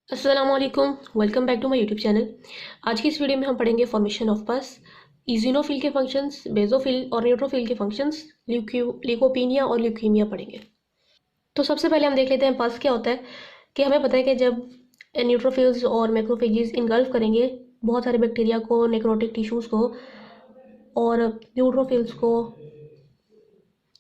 अस्सलाम वालेकुम, welcome back to my YouTube channel. आज की इस वीडियो में हम पढ़ेंगे फॉर्मेशन ऑफ पस, इजिनोफिल के फंक्शंस, बेसोफिल और न्यूट्रोफिल के फंक्शंस, ल्यूकोपीनिया और ल्यूकीमिया पढ़ेंगे। तो सबसे पहले हम देख लेते हैं पस क्या होता है। कि हमें पता है कि जब न्यूट्रोफिल्स और मैक्रोफेजेस इनगल्फ करेंगे बहुत सारे बैक्टीरिया को, नेक्रोटिक टिश्यूज़ को और न्यूट्रोफिल्स को,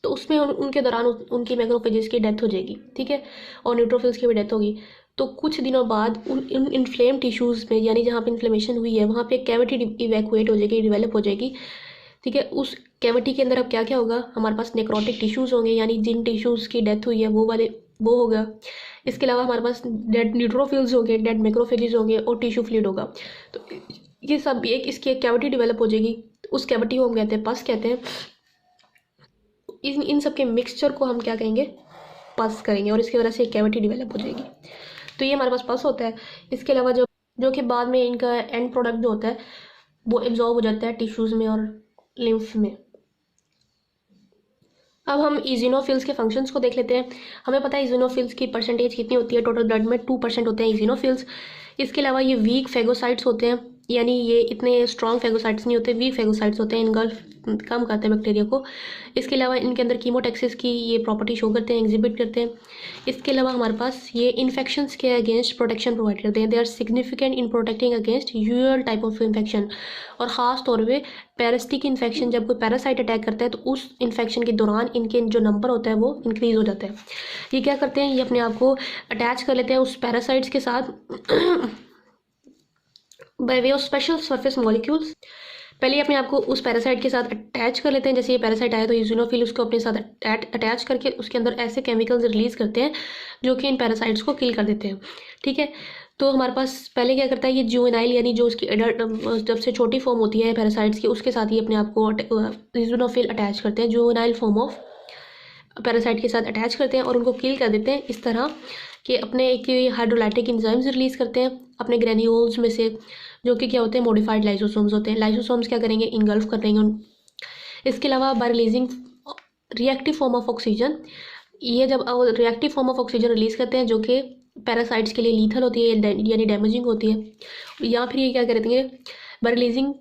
तो उसमें उनके दौरान उनकी मैक्रोफेजेस की डेथ हो जाएगी, ठीक है, और न्यूट्रोफिल्स की भी डेथ होगी। तो कुछ दिनों बाद उन इन्फ्लेम टिश्यूज़ में, यानी जहाँ पे इन्फ्लेमेशन हुई है वहाँ पे कैविटी इवैक्यूएट हो जाएगी, डिवेलप हो जाएगी, ठीक है। उस कैविटी के अंदर अब क्या क्या होगा, हमारे पास नेक्रोटिक टिश्यूज़ होंगे, यानी जिन टिश्यूज़ की डेथ हुई है वो वाले वो होगा। इसके अलावा हमारे पास डेड न्यूट्रोफिल्स होंगे, डेड मैक्रोफेजेस होंगे और टिश्यू फ्लूइड होगा। तो ये सब एक इसकी एक कैविटी डेवलप हो जाएगी, उस कैविटी को हम कहते हैं पस कहते हैं। इन सब के मिक्सचर को हम क्या कहेंगे, पस करेंगे, और इसकी वजह से एक कैविटी डेवलप हो जाएगी। तो ये हमारे पास पस होता है। इसके अलावा जो कि बाद में इनका एंड प्रोडक्ट जो होता है वो एब्जॉर्ब हो जाता है टिश्यूज़ में और लिम्फ में। अब हम इजिनोफिल्स के फंक्शंस को देख लेते हैं। हमें पता है इजिनोफिल्स की परसेंटेज कितनी होती है, टोटल ब्लड में 2% होते हैं इजिनोफिल्स। इसके अलावा ये वीक फेगोसाइट्स होते हैं, यानी ये इतने स्ट्रॉन्ग फेगोसाइट्स नहीं होते, वीक फेगोसाइट्स होते हैं, इनगल्फ कम करते हैं बैक्टीरिया को। इसके अलावा इनके अंदर कीमोटैक्सिस की ये प्रॉपर्टी शो करते हैं, एग्जिबिट करते हैं। इसके अलावा हमारे पास ये इन्फेक्शंस के अगेंस्ट प्रोटेक्शन प्रोवाइड करते हैं। They are significant in protecting against usual type of infection, और ख़ास तौर पे पैरासिटिक इन्फेक्शन, जब कोई पैरासाइट अटैक करता है तो उस इन्फेक्शन के दौरान इनके जो नंबर होता है वो इंक्रीज़ हो जाता है। ये क्या करते हैं, ये अपने आप को अटैच कर लेते हैं उस पैरासाइट्स के साथ by way of special surface molecules. पहले अपने आप को उस पैरासाइट के साथ अटैच कर लेते हैं। जैसे ये पैरासाइट आया तो यूजिनोफिल उसको अपने साथ अटैच करके उसके अंदर ऐसे केमिकल्स रिलीज़ करते हैं जो कि इन पैरासाइट्स को किल कर देते हैं, ठीक है। तो हमारे पास पहले क्या करता है, ये जुवेनाइल यानी जो उसकी एडल्ट जब से छोटी फॉर्म होती है पैरासाइट्स की, उसके साथ ही अपने आप को यूजिनोफिल अटैच करते हैं, जुवेनाइल फॉर्म ऑफ पैरासाइट के साथ अटैच करते हैं और उनको किल कर देते हैं इस तरह कि अपने एक हाइड्रोलाइटिक एंजाइम्स रिलीज़ करते हैं अपने ग्रेन्यूल्स में से, जो कि क्या होते हैं, मॉडिफाइड लाइसोसोम्स होते हैं। लाइसोसोम्स क्या करेंगे, इनगल्फ कर देंगे उन। इसके अलावा bye releasing reactive form of oxygen, ये जब reactive form of oxygen release करते हैं जो कि पैरासाइट्स के लिए लीथल होती है, यानी डैमेजिंग होती है। या फिर ये क्या करेंगे, by releasing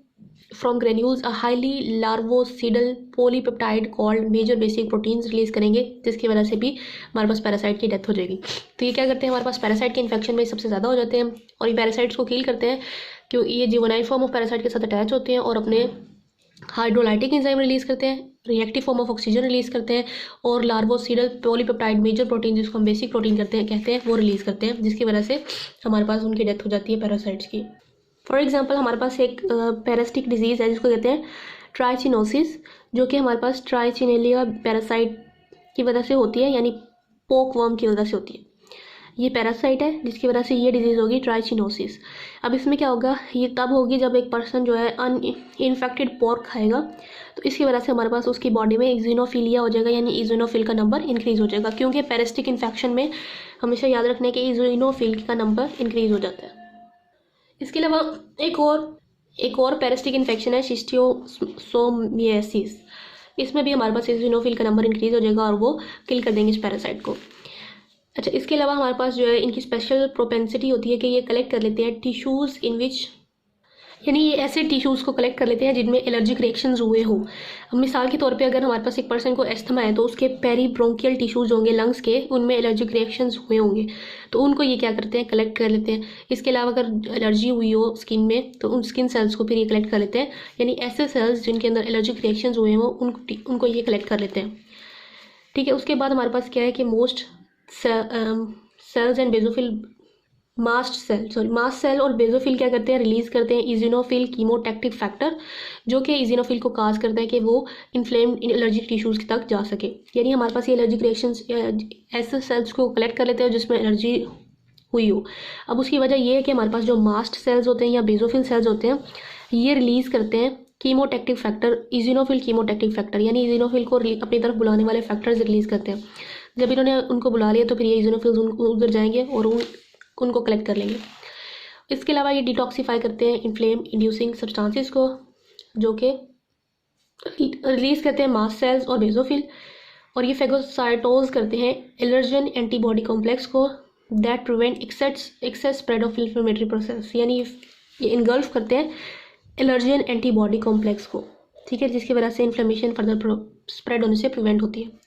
from granules a highly larvicidal polypeptide called major basic proteins release करेंगे, जिसकी वजह से भी हमारे पास पैरासाइट की डेथ हो जाएगी। तो ये क्या करते हैं, हमारे पास पैरासाइट के इन्फेक्शन में सबसे ज़्यादा हो जाते हैं और ये पैरासाइट्स को किल करते हैं, क्योंकि ये जुवेनाइल फॉर्म ऑफ पैरासाइट के साथ अटैच होते हैं और अपने हाइड्रोलाइटिक एंजाइम रिलीज़ करते हैं, reactive form of oxygen release करते हैं, और लार्वोसिडल पॉलीपेप्टाइड मेजर प्रोटीन, जिसको हम बेसिक प्रोटीन कहते हैं, वो रिलीज़ करते हैं, जिसकी वजह से हमारे पास उनकी डेथ हो जाती है पैरासाइट्स की। फॉर एग्जांपल हमारे पास एक पैरासिटिक डिजीज़ है जिसको कहते हैं ट्राइचिनोसिस, जो कि हमारे पास ट्राइचिनेलिया पैरासाइट की वजह से होती है, यानी पोक वर्म की वजह से होती है। ये पैरासाइट है जिसकी वजह से ये डिजीज़ होगी ट्राइचिनोसिस। अब इसमें क्या होगा, ये तब होगी जब एक पर्सन जो है इन्फेक्टेड पोर्क खाएगा, तो इसकी वजह से हमारे पास उसकी बॉडी में इजिनोफिलिया हो जाएगा, यानी इजिनोफिल का नंबर इंक्रीज़ हो जाएगा, क्योंकि पैरासिटिक इन्फेक्शन में हमेशा याद रखना है कि इजिनोफिल का नंबर इंक्रीज़ हो जाता है। इसके अलावा एक और पैरासिटिक इन्फेक्शन है शिस्टियोसोमियासिस। इसमें भी हमारे पास इजिनोफिल का नंबर इंक्रीज हो जाएगा और वो किल कर देंगे इस पैरासाइट को। अच्छा, इसके अलावा हमारे पास जो है इनकी स्पेशल प्रोपेंसिटी होती है कि ये कलेक्ट कर लेते हैं टिश्यूज़ इन विच, यानी ये ऐसे टिश्यूज़ को कलेक्ट कर लेते हैं जिनमें एलर्जिक रिएक्शंस हुए हों। अब मिसाल के तौर पे अगर हमारे पास एक पर्सन को एस्थमा है तो उसके पेरीब्रोंकियल टिश्यूज़ होंगे लंग्स के, उनमें एलर्जिक रिएक्शंस हुए होंगे, तो उनको ये क्या करते हैं, कलेक्ट कर लेते हैं। इसके अलावा अगर एलर्जी हुई हो स्किन में तो उन स्किन सेल्स को फिर ये कलेक्ट कर लेते हैं, यानी ऐसे सेल्स जिनके अंदर एलर्जिक रिएक्शंस हुए हों उनको ये कलेक्ट कर लेते हैं, ठीक है। उसके बाद हमारे पास क्या है कि mast cells and basophil mast cell और बेजोफिल क्या करते हैं, रिलीज़ करते हैं इजिनोफिल कीमोटैक्टिक फैक्टर, जो कि इजिनोफिल को काज करता है कि वो इन्फ्लेम्ड एलर्जिक टिश्यूज़ तक जा सके। यानी हमारे पास ये एलर्जिक रिएक्शंस ऐसे सेल्स को कलेक्ट कर लेते हैं जिसमें एलर्जी हुई हो। अब उसकी वजह ये है कि हमारे पास जो मास्ट सेल्स होते हैं या बेजोफिल सेल्स होते हैं, ये रिलीज़ करते हैं कीमोटैक्टिक फैक्टर, इजिनोफिल कीमोटैक्टिक फैक्टर, यानी इजिनोफिल को अपनी तरफ बुलाने वाले फैक्टर्स रिलीज़ करते हैं। जब इन्होंने उनको बुला लिया तो फिर ये इजिनोफिल्स उधर जाएंगे और उनको कलेक्ट कर लेंगे। इसके अलावा ये डिटॉक्सीफाई करते हैं इन्फ्लेम इंड्यूसिंग सब्सटेंसेस को, जो कि रिलीज़ करते हैं मास्ट सेल्स और बेजोफिल, और ये फेगोसाइटोज करते हैं एलर्जन एंटीबॉडी कॉम्प्लेक्स को, that prevent excess spread of inflammatory process, यानी ये इनगल्फ करते हैं एलर्जन एंटीबॉडी कॉम्प्लेक्स को, ठीक है, जिसकी वजह से इन्फ्लेमेशन फर्दर स्प्रेड होने से प्रिवेंट होती है।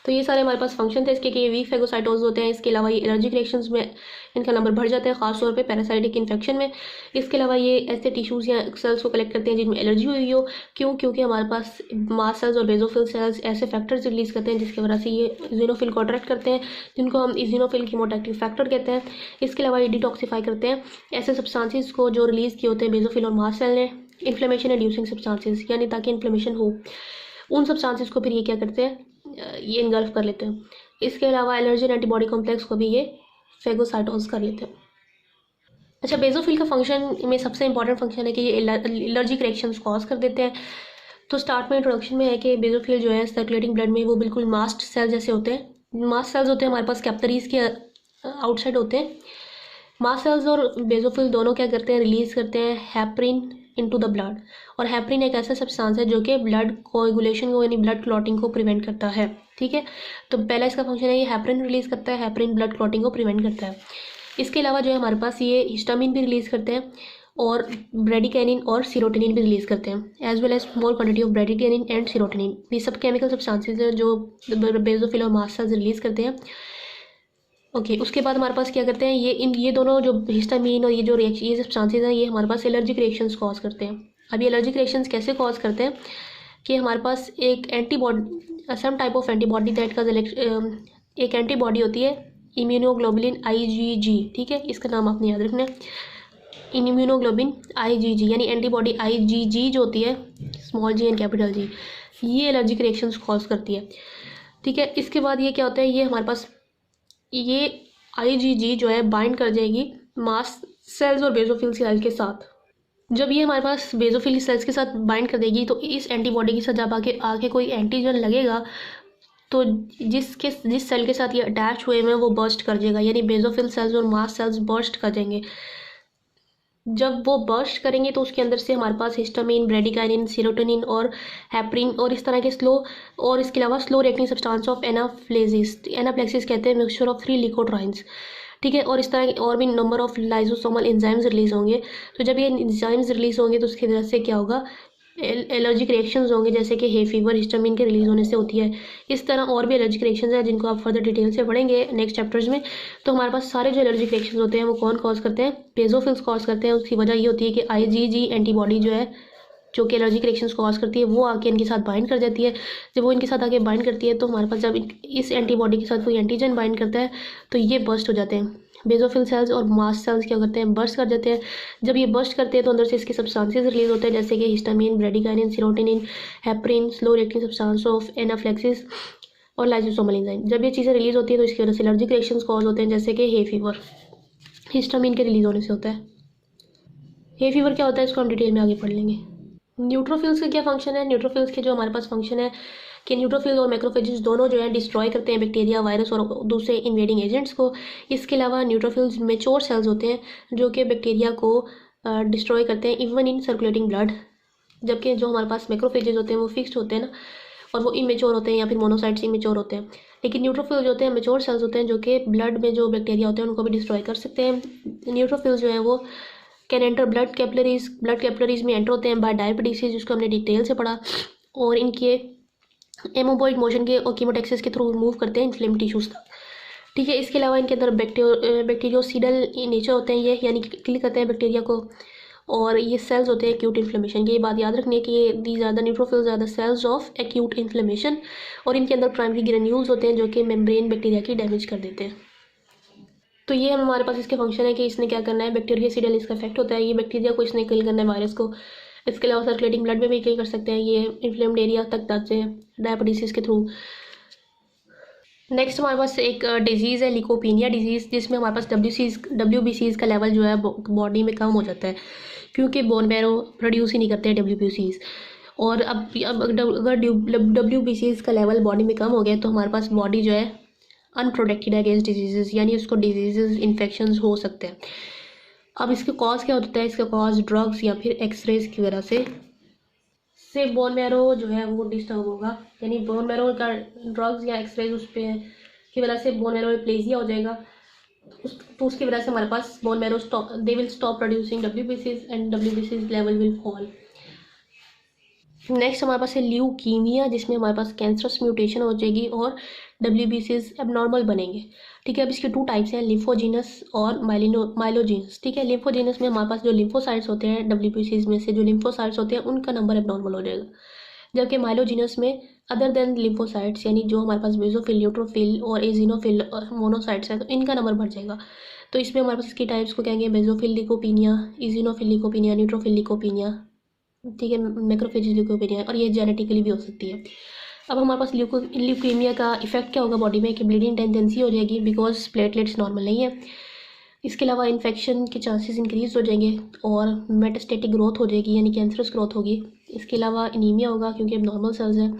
तो ये सारे हमारे पास फंक्शन थे इसके कि ये वीक फेगोसाइटोज होते हैं। इसके अलावा ये एलर्जिक रिएक्शंस में इनका नंबर बढ़ जाता है, खासतौर पे पैरासाइटिक इन्फेक्शन में। इसके अलावा ये ऐसे टिश्यूज़ या सेल्स को कलेक्ट करते हैं जिनमें एलर्जी हुई हो। क्यों? क्योंकि हमारे पास मास्ट सेल्स और बेजोफिल सेल्स ऐसे फैक्टर्स रिलीज करते हैं जिसकी वजह से ये इज़िनोफिल को अट्रैक्ट करते हैं, जिनको हम इज़िनोफिल कीमोटैक्टिव फैक्टर कहते हैं। इसके अलावा ये डिटॉक्सीफाई करते हैं ऐसे सब्सटेंसेस को जो रिलीज़ किए होते हैं बेजोफिल और मास्ट सेल ने, इन्फ्लेमेशन इंड्यूसिंग सब्सटेंसेस, यानी ताकि इन्फ्लेमेशन हो। उन सब्सटेंसेस को फिर ये क्या करते हैं, ये इनगल्फ कर लेते हैं। इसके अलावा एलर्जन एंटीबॉडी कॉम्प्लेक्स को भी ये फेगोसाइटोज कर लेते हैं। अच्छा, बेजोफिल का फंक्शन में सबसे इंपॉर्टेंट फंक्शन है कि ये एलर्जिक रिएक्शंस कॉज कर देते हैं। तो स्टार्ट में इंट्रोडक्शन में है कि बेजोफिल जो है सर्कुलेटिंग ब्लड में वो बिल्कुल मास्ट सेल जैसे होते हैं। मास्ट सेल्स होते हैं हमारे पास कैपिलरीज के आउटसाइड होते हैं। मास्ट सेल्स और बेजोफिल दोनों क्या करते हैं, रिलीज करते हैं हेपरिन इनटू द ब्लड। और हेपरिन एक ऐसा सब्सटेंस है जो कि ब्लड कोएगुलेशन को यानी ब्लड क्लॉटिंग को प्रिवेंट करता है, ठीक है। तो पहला इसका फंक्शन है ये हेपरिन रिलीज करता है, हेपरिन ब्लड क्लॉटिंग को प्रिवेंट करता है। इसके अलावा जो है हमारे पास ये हिस्टामिन भी रिलीज़ करते हैं और ब्रेडिकाइनिन और सीरोटोनिन भी रिलीज़ करते हैं, as well as small quantity of bradykinin and serotonin. ये सब केमिकल सब्सटेंसेस हैं जो बेजोफिल और मास्ट सेल्स रिलीज़ करते हैं। ओके, उसके बाद हमारे पास क्या करते हैं, ये दोनों जो हिस्टामिन और ये जो रिएक्शन ये सब्सटेंसेस हैं ये हमारे पास एलर्जिक रिएक्शंस कॉज करते हैं। अब ये एलर्जिक रिएक्शंस कैसे कॉज करते हैं कि हमारे पास एक antibody, some type of antibody that का एक एंटीबॉडी होती है इम्यूनोग्लोबुलिन IgG, ठीक है, इसका नाम आपने याद रखना है, इम्यूनोग्लोबुलिन IgG, यानी एंटीबॉडी IgG जो होती है small g and capital G, ये एलर्जिक रिएक्शंस कॉज करती है, ठीक है। इसके बाद ये क्या होता है, ये हमारे पास ये IgG जो है बाइंड कर जाएगी मास्ट सेल्स और बेजोफिल सेल के साथ। जब ये हमारे पास बेजोफिल सेल्स के साथ बाइंड कर देगी तो इस एंटीबॉडी के साथ जब आके कोई एंटीजन लगेगा तो जिस सेल के साथ ये अटैच हुए हैं वो बर्स्ट कर जाएगा, यानी बेजोफिल सेल्स और मास्ट सेल्स बर्स्ट कर जाएंगे। जब वो बर्स्ट करेंगे तो उसके अंदर से हमारे पास हिस्टामिन, ब्रेडिकाइनिन, सीरोटोनिन और हेपरिन और इस तरह के और इसके अलावा स्लो रिएक्टिंग सब्सटेंस ऑफ एनाफ्लेक्सिस कहते हैं मिक्सचर ऑफ 3 लिकोट्राइंस, ठीक है। और इस तरह के और भी नंबर ऑफ लाइजोसोमल एंजाइम्स रिलीज होंगे। तो जब ये एंजाइम्स रिलीज होंगे तो उसकी वजह से क्या होगा, एलर्जिक रिएक्शंस होंगे, जैसे कि हे फीवर हिस्टामिन के रिलीज होने से होती है। इस तरह और भी एलर्जिक रिएक्शंस हैं जिनको आप फर्दर डिटेल से पढ़ेंगे नेक्स्ट चैप्टर्स में। तो हमारे पास सारे जो एलर्जिक रिएक्शंस होते हैं वो कौन कॉज करते हैं, बेजोफिल्स कॉज करते हैं। उसकी वजह ये होती है कि IgG एंटीबॉडी जो है जो कि एलर्जिक रिएक्शंस कॉज करती है वो आके इनके साथ बाइंड कर जाती है। जब वो इनके साथ आके बाइंड करती है तो हमारे पास जब इस एंटीबॉडी के साथ कोई एंटीजन बाइंड करता है तो ये बर्स्ट हो जाते हैं। बेजोफिल सेल्स और मास्ट सेल्स क्या करते हैं, बर्स्ट कर जाते हैं। जब ये बर्स्ट करते हैं तो अंदर से इसके सब्सटेंसेस रिलीज होते हैं जैसे कि histamine, bradykinin, serotonin, heparin, slow reacting substance of anaphylaxis और लाइसोसोमल एंजाइम। जब ये चीज़ें रिलीज होती है तो इसकी वजह से एलर्जिक रिएक्शंस कॉज होते हैं, जैसे कि हे फीवर हिस्टामिन के रिलीज होने से होता है। हे फीवर क्या होता है इसको हम डिटेल में आगे पढ़ लेंगे। न्यूट्रोफिल्स का क्या फंक्शन है, न्यूट्रोफिल्स के जो हमारे पास फंक्शन है कि न्यूट्रोफिल और मैक्रोफेजेस दोनों जो है डिस्ट्रॉय करते हैं बैक्टीरिया, वायरस और दूसरे इन्वेडिंग एजेंट्स को। इसके अलावा न्यूट्रोफिल्स मेच्योर सेल्स होते हैं जो कि बैक्टीरिया को डिस्ट्रॉय करते हैं इवन इन सर्कुलेटिंग ब्लड, जबकि जो हमारे पास मैक्रोफेजेस होते हैं वो फिक्स्ड होते हैं ना, और वो इमेच्योर होते हैं या फिर मोनोसाइट्स इमेच्योर होते हैं। लेकिन न्यूट्रोफिल जो होते हैं मेच्योर सेल्स होते हैं जो कि ब्लड में जो बैक्टीरिया होते हैं उनको भी डिस्ट्रॉय कर सकते हैं। न्यूट्रोफिल्स जो है वो कैन एंटर ब्लड कैपिलरीज में एंटर होते हैं बाय डायबिटीज, जिसको हमने डिटेल से पढ़ा, और इनके एमोबॉइड मोशन के और कीमोटैक्सिस के थ्रू मूव करते हैं इन्फ्लेम टिश्यूज तक, ठीक है। इसके अलावा इनके अंदर बैक्टीरियोसीडल नेचर होते हैं ये, यानी किल करते हैं बैक्टीरिया को, और ये सेल्स होते हैं एक्यूट इन्फ्लेमेशन की। ये बात याद रखनी है कि these are the neutrophils are the cells of acute inflammation, और इनके अंदर प्राइमरी ग्रेन्यूल्स होते हैं जो कि मेम्ब्रेन बैक्टीरिया की डैमेज कर देते हैं। तो ये हमारे पास इसके फंक्शन है कि इसने क्या करना है, बैक्टीरियोसीडल इसका इफेक्ट होता है, ये बैक्टीरिया को इसने किल करना है, वायरस को। इसके अलावा सर्कुलेटिंग ब्लड में भी किल कर सकते हैं, ये इन्फ्लेम्ड एरिया तक जाते हैं डायबिटीज के थ्रू। नेक्स्ट हमारे पास एक डिजीज़ है लिकोपीनिया डिजीज़, जिसमें हमारे पास WBCs का लेवल जो है बॉडी में कम हो जाता है क्योंकि बोन मैरो प्रोड्यूस ही नहीं करते हैं WBCs। और अब अगर WBCs का लेवल बॉडी में कम हो गया तो हमारे पास बॉडी जो है अनप्रोटेक्टेड है अगेंस्ट डिजीज़, यानी उसको डिजीज़ इन्फेक्शंस हो सकते हैं। अब इसके कॉज क्या होता है, इसका कॉज ड्रग्स या फिर एक्सरेज की वजह से बोन मैरो जो है वो डिस्टर्ब होगा, यानी बोन मैरो का ड्रग्स या एक्सरेज उस पर की वजह से बोन मैरो में प्लेजिया हो जाएगा। तो उसकी वजह से हमारे पास bone marrow they will stop producing WBCs and WBCs level will fall. Next हमारे पास है ल्यूकीमिया, जिसमें हमारे पास कैंसरस म्यूटेशन हो जाएगी और WBCs एबनॉर्मल बनेंगे। ठीक है, अब इसके 2 टाइप्स हैं, लिम्फोजीनस और माइलोजीनस। ठीक है, लिम्फोजीनस में हमारे पास जो लिम्फोसाइट्स होते हैं WBCs में से जो लिम्फोसाइट्स होते हैं उनका नंबर एबनॉर्मल हो जाएगा, जबकि माइलोजीनस में अदर देन लिम्फोसाइट्स यानी जो हमारे पास बेजोफिल, न्यूट्रोफिल और एजिनोफिल और मोनोसाइट्स हैं तो इनका नंबर बढ़ जाएगा। तो इसमें हमारे पास इसकी टाइप्स को कहेंगे बेजोफिल लिकोपीनिया, इजिनोफिल लिकोपीनिया, न्यूट्रोफिल लिकोपीनिया। ठीक है, मैक्रोफेज ल्यूकोपीनिया, और ये जेनेटिकली भी हो सकती है। अब हमारे पास ल्यूकीमिया का इफेक्ट क्या होगा बॉडी में कि ब्लीडिंग टेंडेंसी हो जाएगी बिकॉज प्लेटलेट्स नॉर्मल नहीं है। इसके अलावा इन्फेक्शन के चांसेस इंक्रीज हो जाएंगे और मेटास्टेटिक ग्रोथ हो जाएगी यानी कैंसरस ग्रोथ होगी। इसके अलावा एनीमिया होगा क्योंकि एबनॉर्मल सेल्स हैं,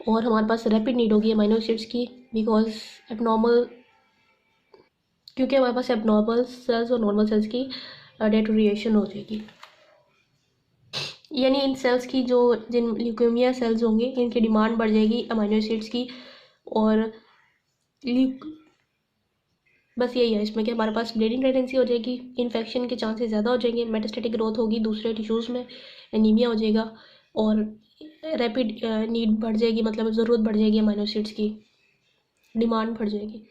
और हमारे पास रैपिड नीड होगी अमीनो एसिड्स की बिकॉज एबनॉर्मल क्योंकि हमारे पास एबनॉर्मल सेल्स और नॉर्मल सेल्स की डेटोरिएशन हो जाएगी, यानी इन सेल्स की जो जिन ल्यूकेमिया सेल्स होंगे इनकी डिमांड बढ़ जाएगी अमीनो एसिड्स की। और बस यही है इसमें कि हमारे पास ब्लीडिंग टेंडेंसी हो जाएगी, इन्फेक्शन के चांसेस ज़्यादा हो जाएंगे, मेटास्टेटिक ग्रोथ होगी दूसरे टिश्यूज़ में, एनीमिया हो जाएगा और रैपिड नीड बढ़ जाएगी, मतलब ज़रूरत बढ़ जाएगी अमीनो एसिड्स की, डिमांड बढ़ जाएगी।